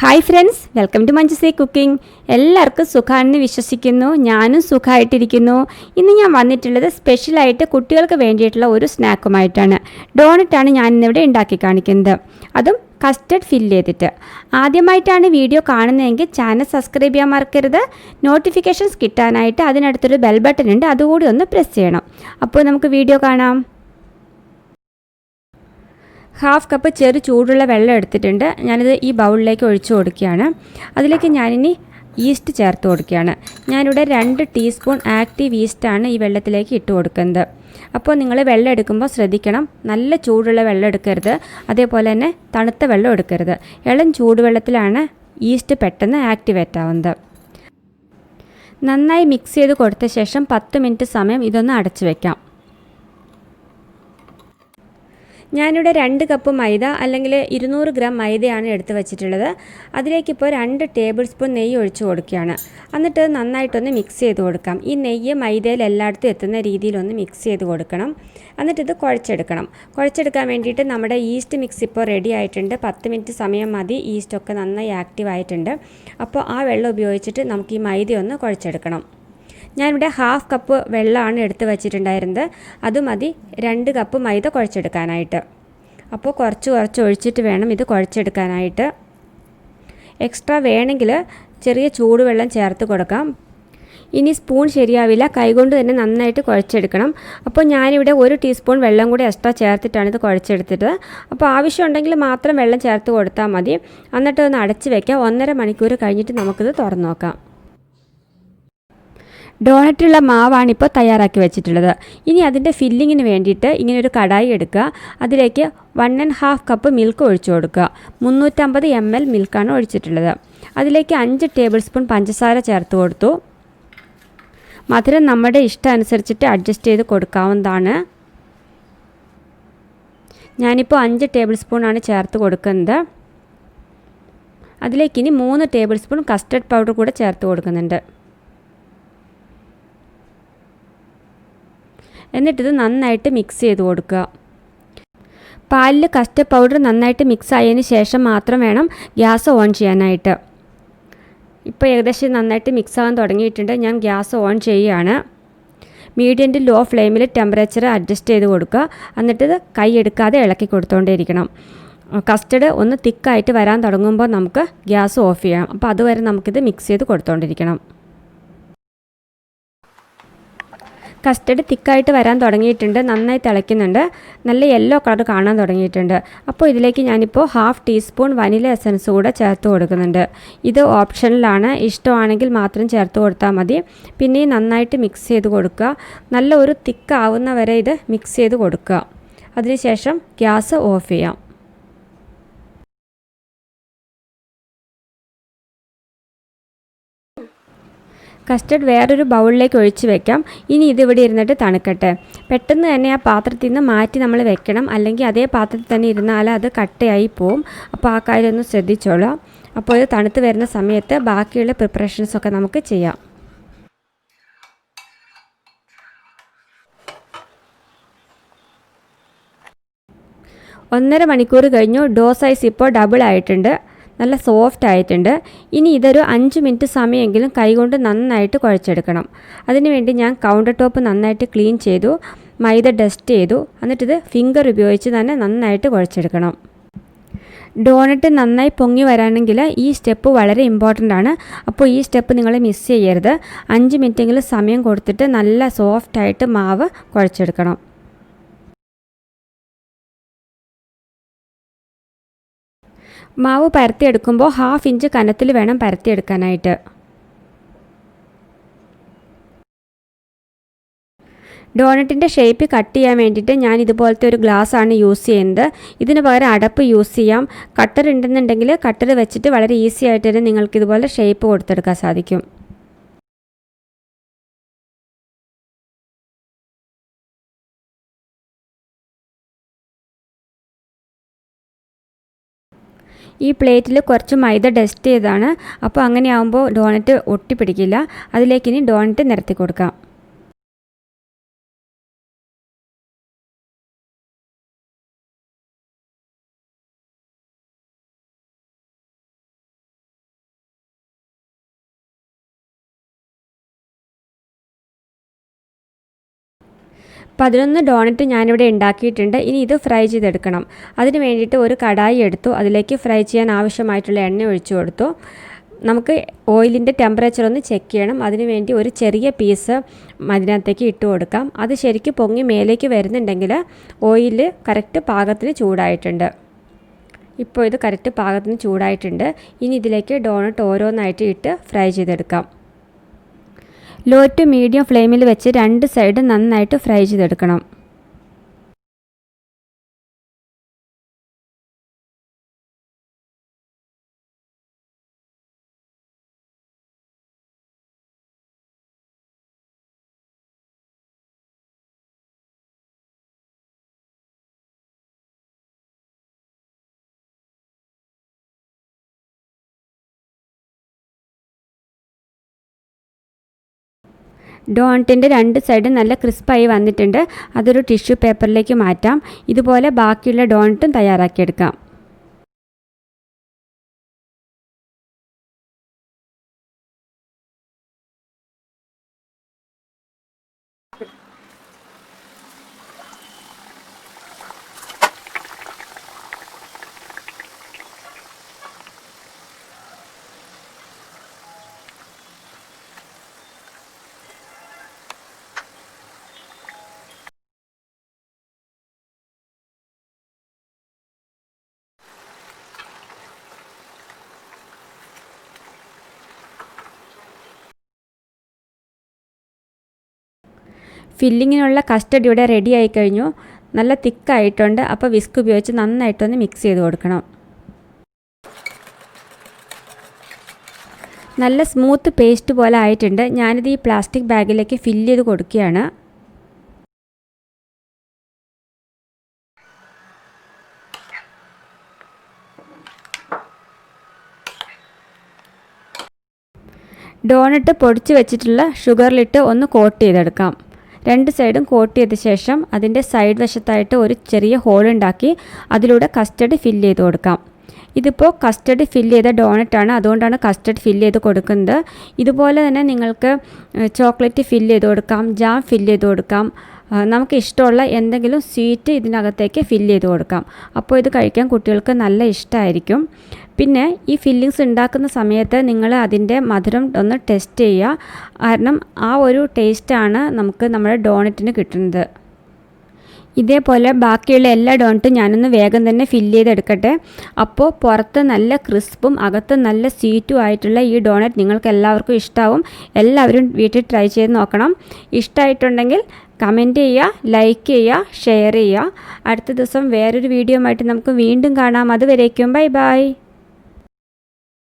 Hi friends, welcome to Manjushree cooking. എല്ലാവർക്കും സുഖമാണെന്ന് വിശ്വസിക്കുന്നു. ഞാനും സുഖമായിട്ടിരിക്കുന്നു. ഇന്ന് ഞാൻ വന്നിട്ടുള്ളത് സ്പെഷ്യലായിട്ട് കുട്ടികൾക്ക് വേണ്ടിയിട്ടുള്ള ഒരു സ്നാക്കുമായിട്ടാണ്. ഡോണറ്റാണ് ഞാൻ ഇന്നിവിടെ ഉണ്ടാക്കി കാണിക്കുന്നത്, അതും കസ്റ്റർഡ് ഫില്ല് ചെയ്തിട്ട്. ആദ്യമായിട്ടാണ് വീഡിയോ കാണുന്നതെങ്കിൽ ചാനൽ സബ്സ്ക്രൈബ് ചെയ്യാൻ മറക്കരുത്. നോട്ടിഫിക്കേഷൻസ് കിട്ടാനായിട്ട് അതിനടുത്തൊരു ബെൽ ബട്ടൺ ഉണ്ട്, അതുകൂടി ഒന്ന് പ്രസ് ചെയ്യണം. അപ്പോൾ നമുക്ക് വീഡിയോ കാണാം. ഹാഫ് കപ്പ് ചെറു ചൂടുള്ള വെള്ളം എടുത്തിട്ടുണ്ട്. ഞാനിത് ഈ ബൗളിലേക്ക് ഒഴിച്ചു കൊടുക്കുകയാണ്. അതിലേക്ക് ഞാനിനി ഈസ്റ്റ് ചേർത്ത് കൊടുക്കുകയാണ്. ഞാനിവിടെ 2 ടീസ്പൂൺ ആക്റ്റീവ് ഈസ്റ്റാണ് ഈ വെള്ളത്തിലേക്ക് ഇട്ട് കൊടുക്കുന്നത്. അപ്പോൾ നിങ്ങൾ വെള്ളം എടുക്കുമ്പോൾ ശ്രദ്ധിക്കണം, നല്ല ചൂടുള്ള വെള്ളം എടുക്കരുത്, അതേപോലെ തന്നെ തണുത്ത വെള്ളം എടുക്കരുത്. ഇളം ചൂടുവെള്ളത്തിലാണ് ഈസ്റ്റ് പെട്ടെന്ന് ആക്ടിവേറ്റ് ആവുന്നത്. നന്നായി മിക്സ് ചെയ്ത് കൊടുത്ത ശേഷം 10 മിനിറ്റ് സമയം ഇതൊന്ന് അടച്ചു വയ്ക്കാം. ഞാനിവിടെ 2 കപ്പ് മൈദ അല്ലെങ്കിൽ 200 ഗ്രാം മൈദയാണ് എടുത്ത് വെച്ചിട്ടുള്ളത്. അതിലേക്കിപ്പോൾ 2 ടേബിൾ സ്പൂൺ നെയ്യ് ഒഴിച്ച് കൊടുക്കുകയാണ്. എന്നിട്ട് നന്നായിട്ടൊന്ന് മിക്സ് ചെയ്ത് കൊടുക്കാം. ഈ നെയ്യ് മൈദയിൽ എല്ലായിടത്തും എത്തുന്ന രീതിയിലൊന്ന് മിക്സ് ചെയ്ത് കൊടുക്കണം. എന്നിട്ടിത് കുഴച്ചെടുക്കണം. കുഴച്ചെടുക്കാൻ വേണ്ടിയിട്ട് നമ്മുടെ ഈസ്റ്റ് മിക്സ് ഇപ്പോൾ റെഡി ആയിട്ടുണ്ട്. 10 മിനിറ്റ് സമയം മതി. ഈസ്റ്റൊക്കെ നന്നായി ആക്റ്റീവ് ആയിട്ടുണ്ട്. അപ്പോൾ ആ വെള്ളം ഉപയോഗിച്ചിട്ട് നമുക്ക് ഈ മൈദ ഒന്ന് കുഴച്ചെടുക്കണം. ഞാനിവിടെ ഹാഫ് കപ്പ് വെള്ളമാണ് എടുത്ത് വെച്ചിട്ടുണ്ടായിരുന്നത്. അത് മതി 2 കപ്പ് മൈദ കുഴച്ചെടുക്കാനായിട്ട്. അപ്പോൾ കുറച്ച് ഒഴിച്ചിട്ട് വേണം ഇത് കുഴച്ചെടുക്കാനായിട്ട്. എക്സ്ട്രാ വേണമെങ്കിൽ ചെറിയ ചൂടുവെള്ളം ചേർത്ത് കൊടുക്കാം. ഇനി സ്പൂൺ ശരിയാവില്ല, കൈകൊണ്ട് തന്നെ നന്നായിട്ട് കുഴച്ചെടുക്കണം. അപ്പോൾ ഞാനിവിടെ 1 ടീസ്പൂൺ വെള്ളം കൂടി എക്സ്ട്രാ ചേർത്തിട്ടാണ് ഇത് കുഴച്ചെടുത്തത്. അപ്പോൾ ആവശ്യമുണ്ടെങ്കിൽ മാത്രം വെള്ളം ചേർത്ത് കൊടുത്താൽ മതി. എന്നിട്ട് ഒന്ന് അടച്ച് വയ്ക്കാം. 1.5 മണിക്കൂർ കഴിഞ്ഞിട്ട് നമുക്കിത് തുറന്ന് നോക്കാം. ഡോണറ്റുള്ള മാവാണിപ്പോൾ തയ്യാറാക്കി വെച്ചിട്ടുള്ളത്. ഇനി അതിൻ്റെ ഫില്ലിങ്ങിന് വേണ്ടിയിട്ട് ഇങ്ങനൊരു കടായി എടുക്കുക. അതിലേക്ക് 1½ കപ്പ് മിൽക്ക് ഒഴിച്ചു കൊടുക്കുക. 350 ml മിൽക്കാണ് ഒഴിച്ചിട്ടുള്ളത്. അതിലേക്ക് 5 ടേബിൾ സ്പൂൺ പഞ്ചസാര ചേർത്ത് കൊടുത്തു. മധുരം നമ്മുടെ ഇഷ്ടം അനുസരിച്ചിട്ട് അഡ്ജസ്റ്റ് ചെയ്ത് കൊടുക്കാവുന്നതാണ്. ഞാനിപ്പോൾ 5 ടേബിൾ സ്പൂണാണ് ചേർത്ത് കൊടുക്കുന്നത്. അതിലേക്ക് ഇനി 3 ടേബിൾ സ്പൂൺ കസ്റ്റർഡ് പൗഡർ കൂടെ ചേർത്ത് കൊടുക്കുന്നുണ്ട്. എന്നിട്ടിത് നന്നായിട്ട് മിക്സ് ചെയ്ത് കൊടുക്കുക. പാലിൽ കസ്റ്റർഡ് പൗഡർ നന്നായിട്ട് മിക്സ് ആയതിന് ശേഷം മാത്രം വേണം ഗ്യാസ് ഓൺ ചെയ്യാനായിട്ട്. ഇപ്പോൾ ഏകദേശം നന്നായിട്ട് മിക്സ് ആകാൻ തുടങ്ങിയിട്ടുണ്ട്. ഞാൻ ഗ്യാസ് ഓൺ ചെയ്യുകയാണ്. മീഡിയം ടു ലോ ഫ്ലെയിമിൽ ടെമ്പറേച്ചർ അഡ്ജസ്റ്റ് ചെയ്ത് കൊടുക്കുക. എന്നിട്ടിത് കൈ എടുക്കാതെ ഇളക്കി കൊടുത്തുകൊണ്ടേയിരിക്കണം. കസ്റ്റർഡ് ഒന്ന് തിക്കായിട്ട് വരാൻ തുടങ്ങുമ്പോൾ നമുക്ക് ഗ്യാസ് ഓഫ് ചെയ്യാം. അപ്പോൾ അതുവരെ നമുക്കിത് മിക്സ് ചെയ്ത് കൊടുത്തുകൊണ്ടിരിക്കണം. കസ്റ്റർഡ് തിക്കായിട്ട് വരാൻ തുടങ്ങിയിട്ടുണ്ട്. നന്നായി തിളയ്ക്കുന്നുണ്ട്. നല്ല യെല്ലോ കളർ കാണാൻ തുടങ്ങിയിട്ടുണ്ട്. അപ്പോൾ ഇതിലേക്ക് ഞാനിപ്പോൾ 1/2 ടീസ്പൂൺ വനില എസൻസ് കൂടെ ചേർത്ത് കൊടുക്കുന്നുണ്ട്. ഇത് ഓപ്ഷനിലാണ്, ഇഷ്ടമാണെങ്കിൽ മാത്രം ചേർത്ത് കൊടുത്താൽ മതി. പിന്നെ നന്നായിട്ട് മിക്സ് ചെയ്ത് കൊടുക്കുക. നല്ല ഒരു തിക്കാവുന്ന വരെ ഇത് മിക്സ് ചെയ്ത് കൊടുക്കുക. അതിനുശേഷം ഗ്യാസ് ഓഫ് ചെയ്യാം. കസ്റ്റർഡ് വേറൊരു ബൗളിലേക്ക് ഒഴിച്ച് വെക്കാം. ഇനി ഇതിവിടെ ഇരുന്നിട്ട് തണുക്കട്ടെ. പെട്ടെന്ന് തന്നെ ആ പാത്രത്തിൽ നിന്ന് മാറ്റി നമ്മൾ വെക്കണം, അല്ലെങ്കിൽ അതേ പാത്രത്തിൽ തന്നെ ഇരുന്നാൽ അത് കട്ടയായി പോവും. അപ്പോൾ ആ കാര്യം ഒന്ന് ശ്രദ്ധിച്ചോളാം. അപ്പോൾ ഇത് തണുത്ത് വരുന്ന സമയത്ത് ബാക്കിയുള്ള പ്രിപ്പറേഷൻസൊക്കെ നമുക്ക് ചെയ്യാം. ഒന്നര മണിക്കൂർ കഴിഞ്ഞു. ഡോ സൈസ് ഇപ്പോൾ ഡബിൾ ആയിട്ടുണ്ട്. നല്ല സോഫ്റ്റ് ആയിട്ടുണ്ട്. ഇനി ഇതൊരു 5 മിനിറ്റ് സമയമെങ്കിലും കൈകൊണ്ട് നന്നായിട്ട് കുഴച്ചെടുക്കണം. അതിനുവേണ്ടി ഞാൻ കൗണ്ടർ ടോപ്പ് നന്നായിട്ട് ക്ലീൻ ചെയ്തു, മൈദ ഡസ്റ്റ് ചെയ്തു. എന്നിട്ടിത് ഫിംഗർ ഉപയോഗിച്ച് തന്നെ നന്നായിട്ട് കുഴച്ചെടുക്കണം. ഡോണറ്റ് നന്നായി പൊങ്ങി വരാണെങ്കിൽ ഈ സ്റ്റെപ്പ് വളരെ ഇമ്പോർട്ടൻ്റ് ആണ്. അപ്പോൾ ഈ സ്റ്റെപ്പ് നിങ്ങൾ മിസ് ചെയ്യരുത്. 5 മിനിറ്റെങ്കിലും സമയം കൊടുത്തിട്ട് നല്ല സോഫ്റ്റായിട്ട് മാവ് കുഴച്ചെടുക്കണം. മാവ് പരത്തിയെടുക്കുമ്പോൾ 1/2 ഇഞ്ച് കനത്തിൽ വേണം പരത്തിയെടുക്കാനായിട്ട്. ഡോണറ്റിൻ്റെ ഷേപ്പ് കട്ട് ചെയ്യാൻ വേണ്ടിയിട്ട് ഞാൻ ഇതുപോലത്തെ ഒരു ഗ്ലാസ്സാണ് യൂസ് ചെയ്യുന്നത്. ഇതിന് പകരം അടപ്പ് യൂസ് ചെയ്യാം. കട്ടർ ഉണ്ടെന്നുണ്ടെങ്കിൽ കട്ടർ വെച്ചിട്ട് വളരെ ഈസി ആയിട്ട് തന്നെ നിങ്ങൾക്ക് ഇതുപോലെ ഷേപ്പ് കൊടുത്തെടുക്കാൻ സാധിക്കും. ഈ പ്ലേറ്റിൽ കുറച്ച് മൈദ ഡസ്റ്റ് ചെയ്തതാണ്. അപ്പോൾ അങ്ങനെ ആകുമ്പോൾ ഡോണറ്റ് ഒട്ടിപ്പിടിക്കില്ല. അതിലേക്ക് ഇനി ഡോണറ്റ് നിരത്തി കൊടുക്കാം. 11 ഡോണറ്റ് ഞാനിവിടെ ഉണ്ടാക്കിയിട്ടുണ്ട്. ഇനി ഇത് ഫ്രൈ ചെയ്തെടുക്കണം. അതിന് വേണ്ടിയിട്ട് ഒരു കടായി എടുത്തു. അതിലേക്ക് ഫ്രൈ ചെയ്യാൻ ആവശ്യമായിട്ടുള്ള എണ്ണ ഒഴിച്ചു കൊടുത്തു. നമുക്ക് ഓയിലിൻ്റെ ടെമ്പറേച്ചർ ഒന്ന് ചെക്ക് ചെയ്യണം. അതിന് വേണ്ടി ഒരു ചെറിയ പീസ് അതിനകത്തേക്ക് ഇട്ട് കൊടുക്കാം. അത് ശരിക്കും പൊങ്ങി മേലേക്ക് വരുന്നുണ്ടെങ്കിൽ ഓയിൽ കറക്റ്റ് പാകത്തിന് ചൂടായിട്ടുണ്ട്. ഇപ്പോൾ ഇത് കറക്റ്റ് പാകത്തിന് ചൂടായിട്ടുണ്ട്. ഇനി ഇതിലേക്ക് ഡോണട്ട് ഓരോന്നായിട്ട് ഇട്ട് ഫ്രൈ ചെയ്തെടുക്കാം. ലോ ടു മീഡിയം ഫ്ലെയിമിൽ വെച്ച് 2 സൈഡ് നന്നായിട്ട് ഫ്രൈ ചെയ്തെടുക്കണം. ഡോണറ്റിൻ്റെ 2 സൈഡും നല്ല ക്രിസ്പായി വന്നിട്ടുണ്ട്. അതൊരു ടിഷ്യൂ പേപ്പറിലേക്ക് മാറ്റാം. ഇതുപോലെ ബാക്കിയുള്ള ഡോണറ്റും തയ്യാറാക്കിയെടുക്കാം. ഫില്ലിങ്ങിനുള്ള കസ്റ്റർഡ് ഇവിടെ റെഡി ആയി കഴിഞ്ഞു. നല്ല തിക്കായിട്ടുണ്ട്. അപ്പോൾ വിസ്ക് ഉപയോഗിച്ച് നന്നായിട്ടൊന്ന് മിക്സ് ചെയ്ത് കൊടുക്കണം. നല്ല സ്മൂത്ത് പേസ്റ്റ് പോലെ ആയിട്ടുണ്ട്. ഞാനിത് ഈ പ്ലാസ്റ്റിക് ബാഗിലേക്ക് ഫില്ല് ചെയ്ത് കൊടുക്കുകയാണ്. ഡോണട്ട് പൊടിച്ച് വെച്ചിട്ടുള്ള ഷുഗറിലിട്ട് ഒന്ന് കോട്ട് ചെയ്തെടുക്കാം. 2 സൈഡും കോട്ട് ചെയ്ത ശേഷം അതിൻ്റെ സൈഡ് വശത്തായിട്ട് ഒരു ചെറിയ ഹോൾ ഉണ്ടാക്കി അതിലൂടെ കസ്റ്റർഡ് ഫില്ല് ചെയ്ത് കൊടുക്കാം. ഇതിപ്പോൾ കസ്റ്റർഡ് ഫില്ല് ചെയ്ത ഡോണറ്റാണ്, അതുകൊണ്ടാണ് കസ്റ്റർഡ് ഫില്ല് ചെയ്ത് കൊടുക്കുന്നത്. ഇതുപോലെ തന്നെ നിങ്ങൾക്ക് ചോക്ലേറ്റ് ഫില്ല് ചെയ്ത് കൊടുക്കാം, ജാം ഫില്ല് ചെയ്ത് കൊടുക്കാം. നമുക്ക് ഇഷ്ടമുള്ള എന്തെങ്കിലും സ്വീറ്റ് ഇതിനകത്തേക്ക് ഫില്ല് ചെയ്ത് കൊടുക്കാം. അപ്പോൾ ഇത് കഴിക്കാൻ കുട്ടികൾക്ക് നല്ല ഇഷ്ടമായിരിക്കും. പിന്നെ ഈ ഫില്ലിങ്സ് ഉണ്ടാക്കുന്ന സമയത്ത് നിങ്ങൾ അതിൻ്റെ മധുരം ഒന്ന് ടെസ്റ്റ് ചെയ്യുക. കാരണം ആ ഒരു ടേസ്റ്റാണ് നമുക്ക് നമ്മുടെ ഡോണറ്റിന് കിട്ടുന്നത്. ഇതേപോലെ ബാക്കിയുള്ള എല്ലാ ഡോണറ്റും ഞാനൊന്ന് വേഗം തന്നെ ഫില്ല് ചെയ്തെടുക്കട്ടെ. അപ്പോൾ പുറത്ത് നല്ല ക്രിസ്പും അകത്ത് നല്ല സ്വീറ്റും ആയിട്ടുള്ള ഈ ഡോണറ്റ് നിങ്ങൾക്ക് എല്ലാവർക്കും ഇഷ്ടമാവും. എല്ലാവരും വീട്ടിൽ ട്രൈ ചെയ്ത് നോക്കണം. ഇഷ്ടമായിട്ടുണ്ടെങ്കിൽ കമൻറ്റ് ചെയ്യുക, ലൈക്ക് ചെയ്യുക, ഷെയർ ചെയ്യുക. അടുത്ത ദിവസം വേറൊരു വീഡിയോ ആയിട്ട് നമുക്ക് വീണ്ടും കാണാം. അതുവരേക്കും ബൈ ബൈ.